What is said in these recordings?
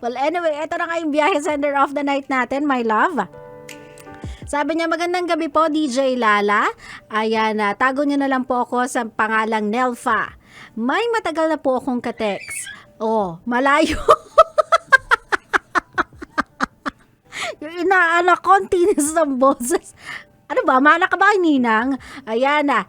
Well, anyway, ito na nga yung biyahe sender of the night natin, my love. Sabi niya, magandang gabi po, DJ Lala. Ayan, tago niyo na lang po ako sa pangalang Nelfa. May matagal na po akong ka-text. Oh, malayo. Yung inaanak ko, ang tinis ng boses. Ano ba, mana ka ba, Ninang? Ayan na.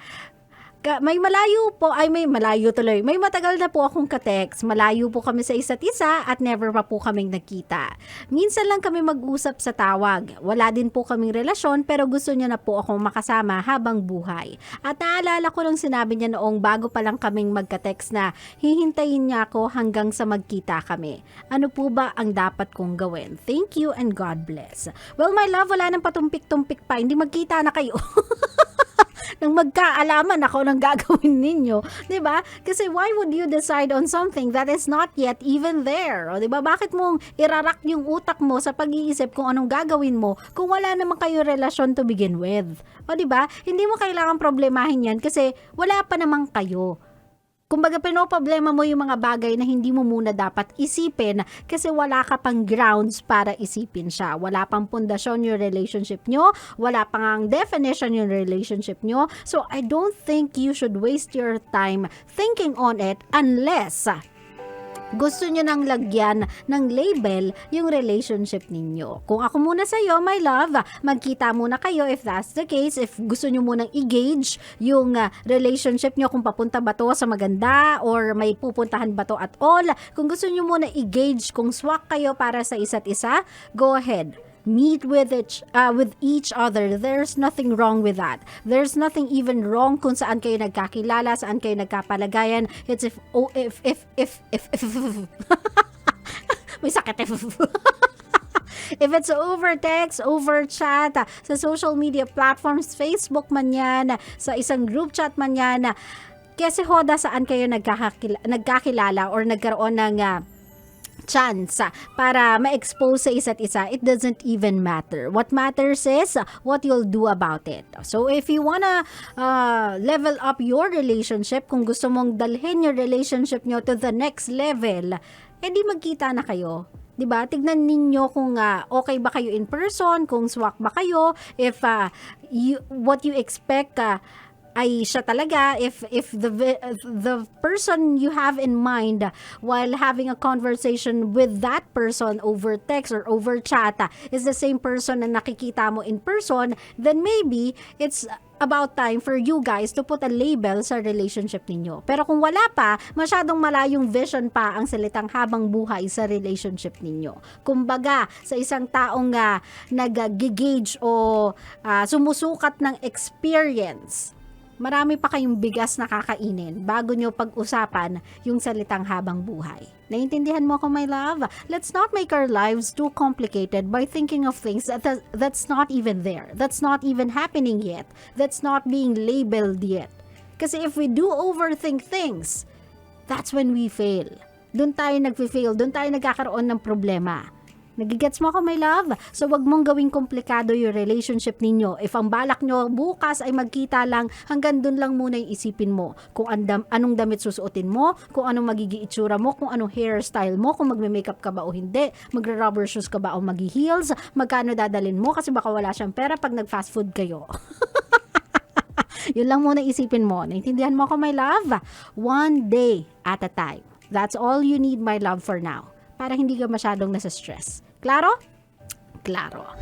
May malayo po, may malayo tuloy. May matagal na po akong ka-text. Malayo po kami sa isa't isa at never pa po kaming nagkita. Minsan lang kami mag-usap sa tawag. Wala din po kaming relasyon pero gusto niya na po akong makasama habang buhay. At naalala ko lang sinabi niya noong bago pa lang kaming magka-text na hihintayin niya ako hanggang sa magkita kami. Ano po ba ang dapat kong gawin? Thank you and God bless. Well, my love, wala nang patumpik-tumpik pa. Hindi magkita na kayo. Nang magkaalaman ako ng gagawin ninyo, 'di ba? Kasi why would you decide on something that is not yet even there? O 'di ba? Bakit mong irarak yung utak mo sa pag-iisip kung anong gagawin mo kung wala naman kayo relasyon to begin with? O 'di ba? Hindi mo kailangan problemahin 'yan kasi wala pa naman kayo. Kumbaga, pinoproblema mo yung mga bagay na hindi mo muna dapat isipin kasi wala ka pang grounds para isipin siya. Wala pang pundasyon yung relationship nyo, wala pang ang definition yung relationship nyo. So, I don't think you should waste your time thinking on it unless gusto nyo nang lagyan ng label yung relationship ninyo. Kung ako muna sa'yo, my love, magkita muna kayo if that's the case. If gusto nyo munang i-gauge yung relationship nyo kung papunta ba to sa maganda or may pupuntahan ba to at all. Kung gusto nyo muna i-gauge kung swak kayo para sa isa't isa, go ahead. Meet with each other. There's nothing wrong with that. There's nothing even wrong kung saan kayo nagkakilala, saan kayo nagkapalagayan. It's if may sakit if it's over text, over chat, sa social media platforms, Facebook man yan, sa isang group chat man yan, kasi hoda saan kayo nagkakilala or nagkaroon ng chance para ma-expose sa isa't isa, it doesn't even matter. What matters is what you'll do about it. So if you wanna level up your relationship, kung gusto mong dalhin your relationship nyo to the next level, edi magkita na kayo. 'Di ba? Tignan ninyo kung okay ba kayo in person, kung swak ba kayo, if what you expect ay siya talaga, if the person you have in mind while having a conversation with that person over text or over chat is the same person na nakikita mo in person, then maybe it's about time for you guys to put a label sa relationship ninyo. Pero kung wala pa, masyadong malayong vision pa ang salitang habang buhay sa relationship ninyo. Kumbaga, sa isang taong nag-gauge o sumusukat ng experience, marami pa kayong bigas na kakainin bago nyo pag-usapan yung salitang habang buhay. Naintindihan mo ako, my love? Let's not make our lives too complicated by thinking of things that's not even there. That's not even happening yet. That's not being labeled yet. Kasi if we do overthink things, that's when we fail. Doon tayo nag-fail. Doon tayo nagkakaroon ng problema. Nagigets mo ako, my love? So, wag mong gawing komplikado yung relationship ninyo. If ang balak nyo bukas ay magkita lang, hanggang dun lang muna yung isipin mo. Kung anong damit susuotin mo, kung anong magiging itsura mo, kung anong hairstyle mo, kung magme-makeup ka ba o hindi, magre-rubber shoes ka ba o mag-heels, magkano dadalin mo kasi baka wala siyang pera pag nag-fast food kayo. Yun lang muna isipin mo. Naintindihan mo ako, my love? One day at a time. That's all you need, my love, for now. Para hindi ka masyadong nasa stress. Klaro? Klaro.